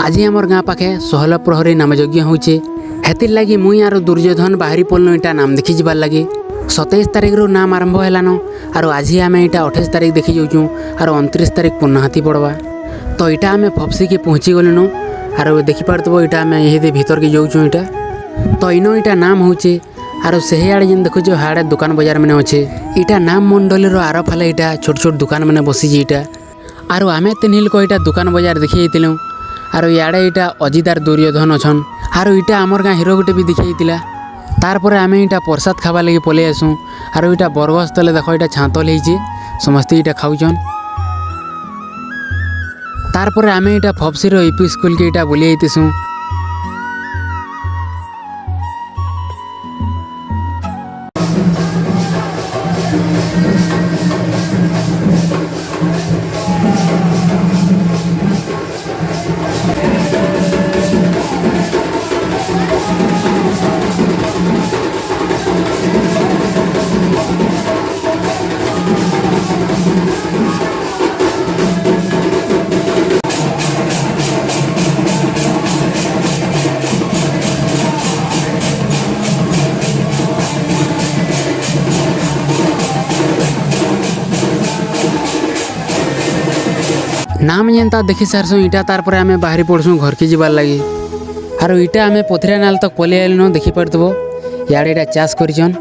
आज आमर गाँ पाखे सहल प्रहरी नामयज्ञ होचे। हेतिर लगी मुई आरो दुर्योधन बाहरी पड़नु इटा नाम देखी जबार लगे। 27 तारिख रू नाम आरंभ हेलान और आज आम इटा 28 तारिख देखी जाऊँ और 29 तारिख पूर्णाहाती पड़वा। तो इटा आम फपसी के पहुँची गलुन और देखिपारब इटा आम यही भीतर के जाऊँ इटा। तो इन इटा नाम होचे और से आड़े जेन देखु हाड़े दुकान बजार मैंने अच्छे। इटा नाम मंडली आर फाले इटा छोट छोट दुकान मैंने बसी इटा और आम 3 हिल को इटा दुकान बजार देखी जाइलु। और इे इटा अजितार दुर्योधन अच्छन और इटा आमर गाँ हिरो गोटे भी दिखाई तारपर आम इटा प्रसाद खावा लगे पलि आसू। और इटा बरगछ तले देख इटा छातल हो समस्ते इटा खाऊन। तारपर आम इटा फपसी यूपी स्कूल के इटा बुली आईतीसू। नाम जेनता देखी सारसु इटा तारपर आम बाहरी पड़सू घर की जबार लगी। और इटा आम पथरिया नाल तक पलि आइलुन देखिपारब। इे चाष करछन